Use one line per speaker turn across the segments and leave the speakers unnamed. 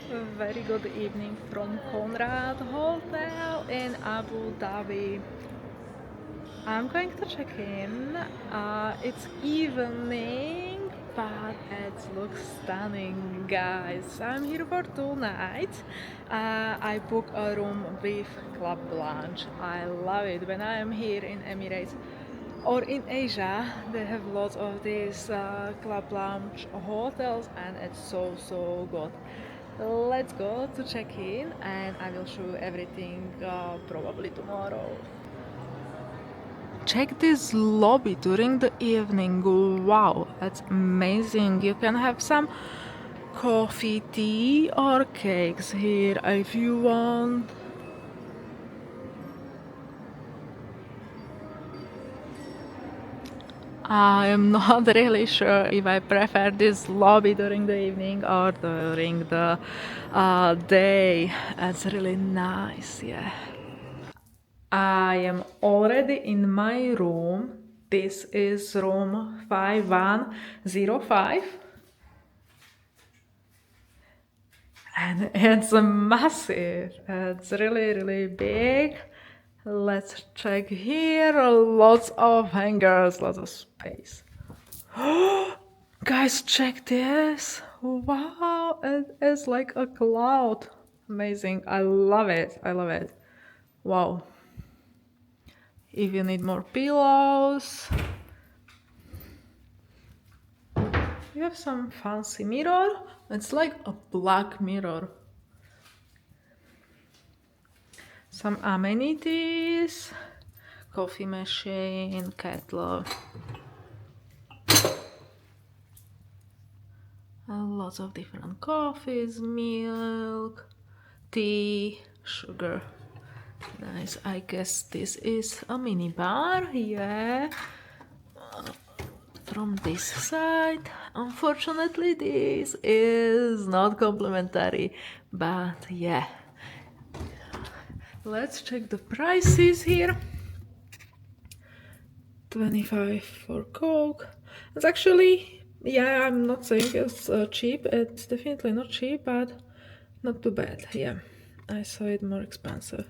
A very good evening from Conrad Hotel in Abu Dhabi. I'm going to check in. It's evening, but it looks stunning, guys. I'm here for 2 nights. I book a room with club lounge. I love it when I am here in Emirates or in Asia. They have lots of these club lounge hotels, and it's so good. Let's go to check in, and I will show you everything probably tomorrow. Check this lobby during the evening. Wow, that's amazing. You can have some coffee, tea, or cakes here if you want. I am not really sure if I prefer this lobby during the evening or during the day. It's really nice, yeah. I am already in my room. This is room 5105 and it's massive. It's really big. Let's check here. Lots of hangers, lots of space. Guys, check this. Wow, it is like a cloud. Amazing. I love it. I love it. Wow. If you need more pillows, you have some fancy mirror. It's like a black mirror. Some amenities, coffee machine, kettle. Lots of different coffees, milk, tea, sugar. Nice. I guess this is a mini bar. Yeah. From this side, unfortunately, this is not complimentary, but yeah. Let's check the prices here. 25 for Coke. It's actually, yeah, I'm not saying it's cheap. It's definitely not cheap, but not too bad. Yeah, I saw it more expensive.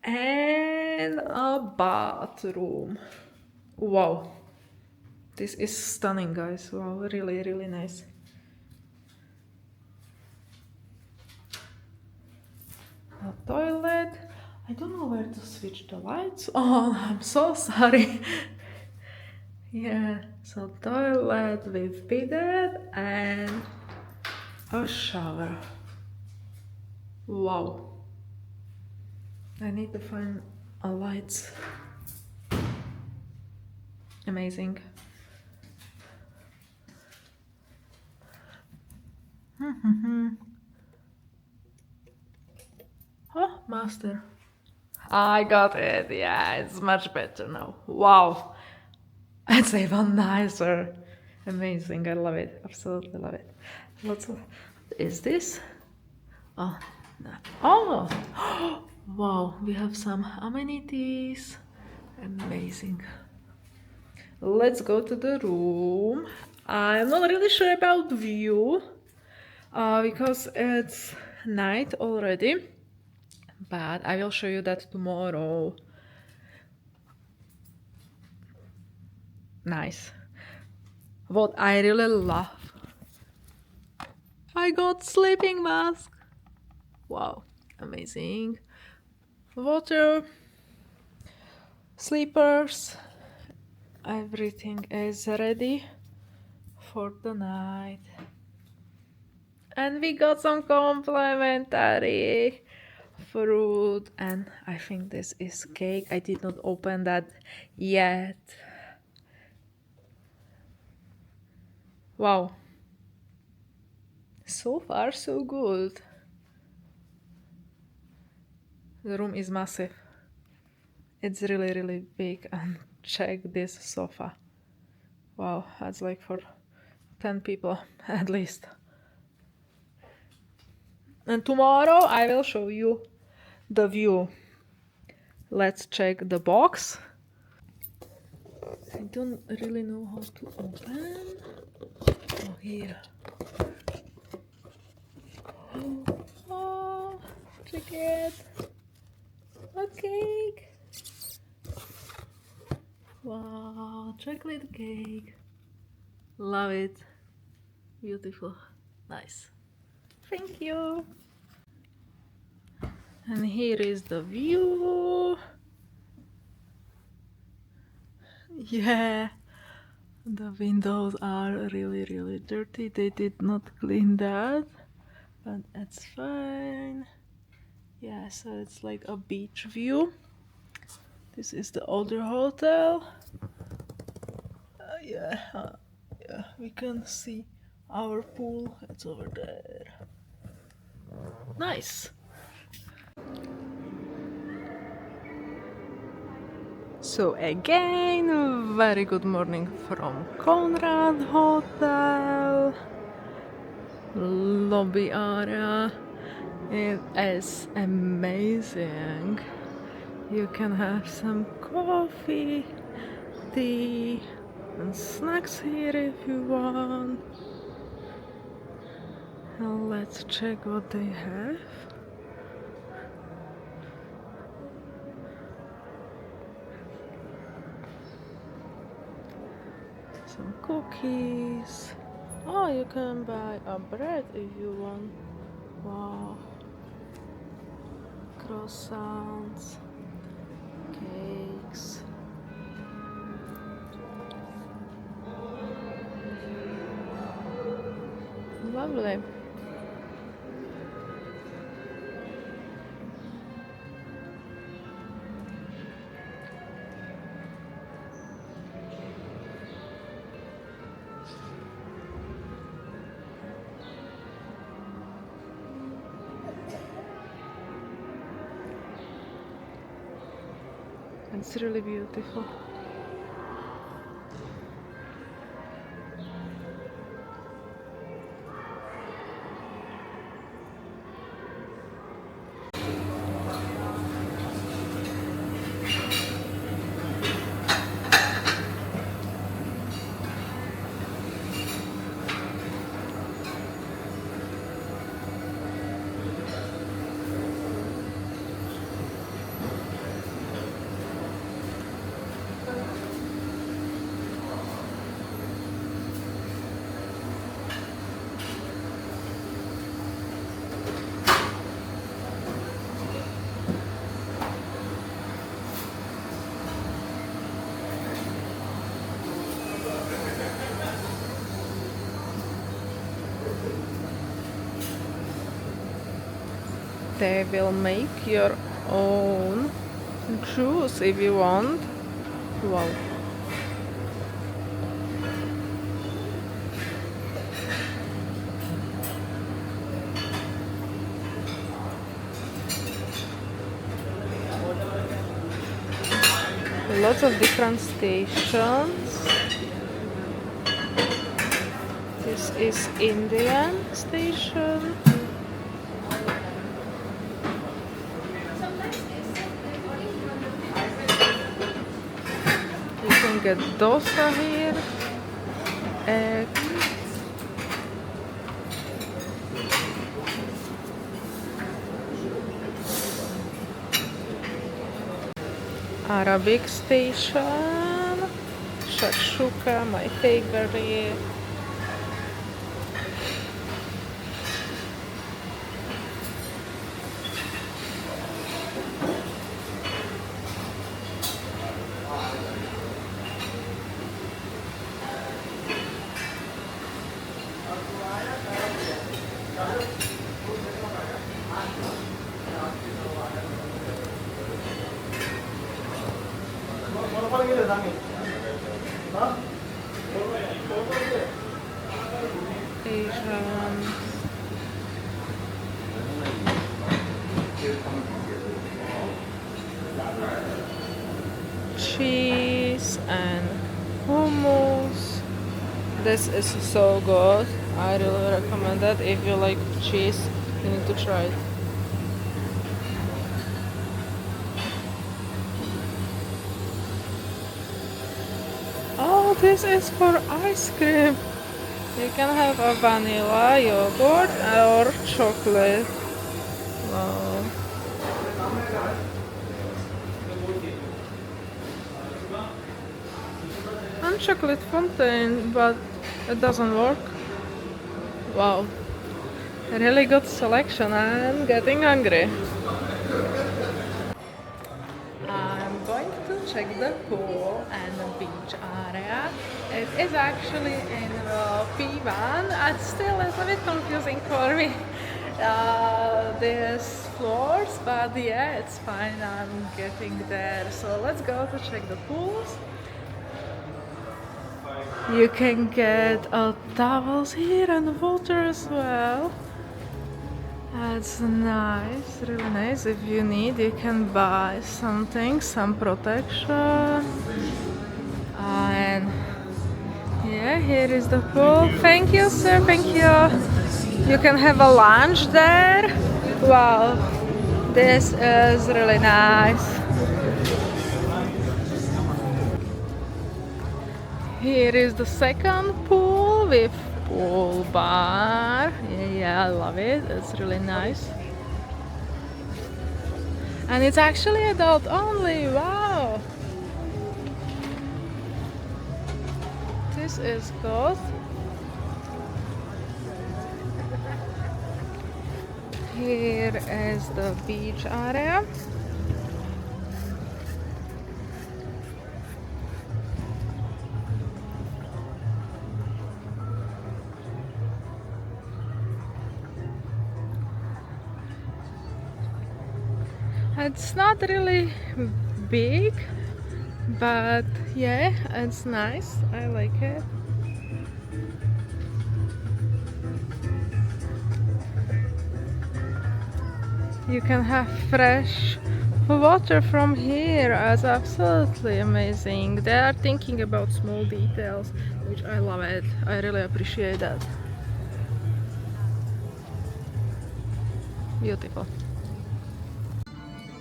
And a bathroom. Wow, this is stunning, guys. Wow, really nice. A toilet. I don't know where to switch the lights on. I'm so sorry. Yeah, so toilet with bidet and a shower. Wow. I need to find a lights. Amazing. Oh, master. I got it. Yeah, it's much better now. Wow. It's even nicer. Amazing. I love it. Absolutely love it. Lots of. Is this? Oh, no. Oh! Wow, we have some amenities. Amazing. Let's go to the room. I'm not really sure about view because it's night already, but I will show you that tomorrow. Nice. What I really love. I got sleeping mask. Wow, amazing. Water, sleepers, everything is ready for the night. And we got some complimentary fruit, and I think this is cake. I did not open that yet. Wow. So far, so good. The room is massive. It's really big, and check this sofa. Wow, that's like for 10 people at least. And tomorrow I will show you the view. Let's check the box. I don't really know how to open. Oh, here. Oh, check it. A cake. Wow, chocolate cake. Love it. Beautiful. Nice. Thank you. And here is the view. Yeah, the windows are really dirty. They did not clean that, but it's fine. Yeah, so it's like a beach view. This is the older hotel. Yeah, we can see our pool. It's over there. Nice. So again, very good morning from Conrad Hotel. Lobby area. It is amazing. You can have some coffee, tea, and snacks here if you want. And let's check what they have. Some cookies. Oh, you can buy a bread if you want. Wow. Croissants, cakes. Lovely. It's really beautiful. They will make your own juice if you want. Wow. Lots of different stations. This is Indian station. You can get dosa here, egg, Arabic station, shakshuka, my favorite. Asian. Cheese and hummus. This is so good. I really recommend that. If you like cheese, you need to try it. Oh, this is for ice cream. You can have a vanilla, yogurt, or chocolate. Wow. And chocolate fountain, but it doesn't work. Wow. Really good selection. I'm getting hungry. I'm going to check the pool and the beach area. It is actually in P1. It's still a little bit confusing for me, these floors, but yeah, it's fine. I'm getting there. So let's go to check the pools. You can get towels here and water as well. That's nice, really nice. If you need, you can buy something, some protection. And yeah, here is the pool. Thank you, sir. Thank you. You can have a lunch there. Wow, this is really nice. Here is the second pool with pool bar. Yeah, I love it. It's really nice. And it's actually adult only. Wow. This is good. Here is the beach area. It's not really big, but yeah, it's nice. I like it. You can have fresh water from here. It's absolutely amazing. They are thinking about small details, which I love it. I really appreciate that. Beautiful.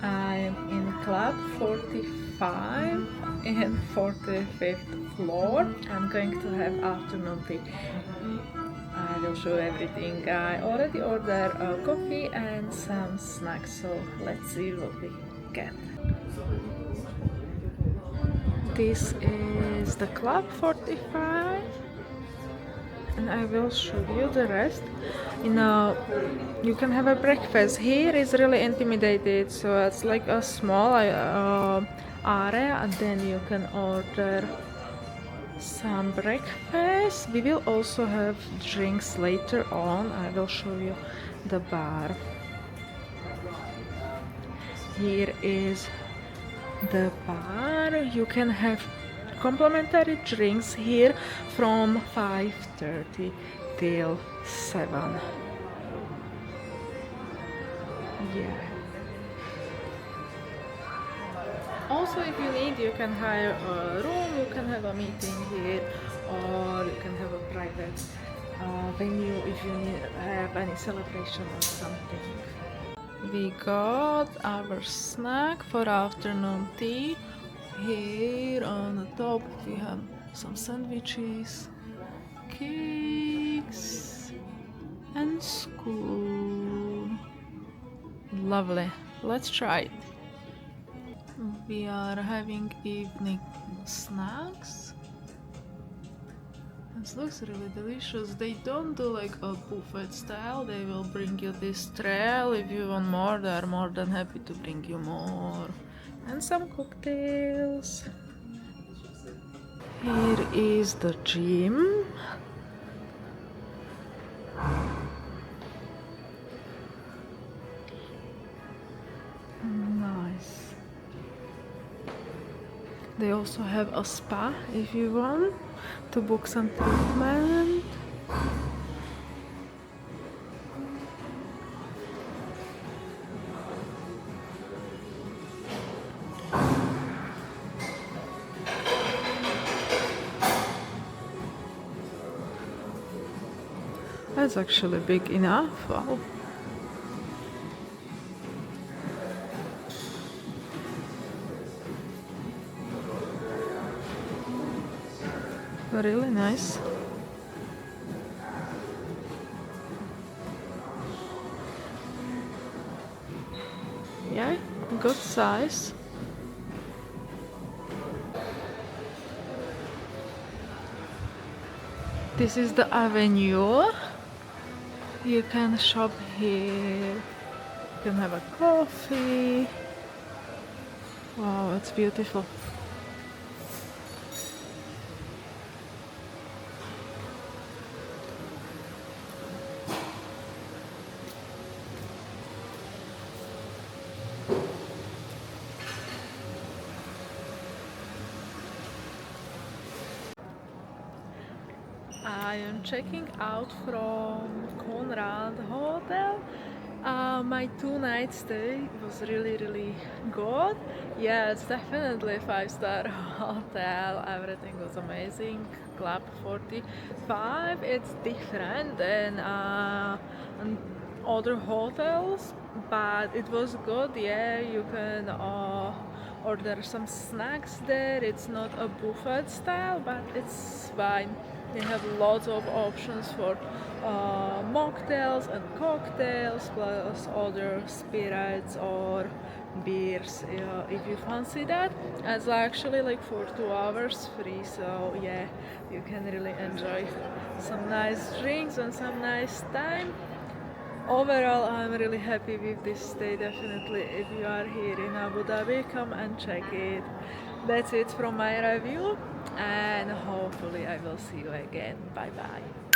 I'm in Club 45 in 45th floor. I'm going to have afternoon tea. I will show everything. I already ordered coffee and some snacks, so let's see what we get. This is the Club 45 and I will show you the rest. You can have a breakfast. Here is really intimidated, so it's like a small area, and then you can order some breakfast. We will also have drinks later on. I will show you the bar. Here is the bar. You can have complimentary drinks here from 5:30 till 7. Yeah. Also, if you need, you can hire a room, you can have a meeting here, or you can have a private venue if you have any celebration or something. We got our snack for afternoon tea. Here on the top we have some sandwiches, cakes, and school. Lovely. Let's try it. We are having evening snacks. It looks really delicious. They don't do like a buffet style. They will bring you this trail. If you want more, they are more than happy to bring you more. And some cocktails. Here is the gym. Nice. They also have a spa if you want to book some treatment. That's actually big enough. Wow. Really nice. yeah, good size. This is the avenue. You can shop here. You can have a coffee. Wow, it's beautiful. I am checking out from Conrad Hotel. My 2 night stay was really good. Yeah, it's definitely a 5-star hotel. Everything was amazing. Club 45. It's different than other hotels, but it was good. Yeah, you can order some snacks there. It's not a buffet style, but it's fine. They have lots of options for mocktails and cocktails, plus other spirits or beers if you fancy that. It's actually like for 2 hours free, so yeah, you can really enjoy some nice drinks and some nice time. Overall, I'm really happy with this stay. Definitely, if you are here in Abu Dhabi, come and check it. That's it from my review, and hopefully, I will see you again. Bye bye.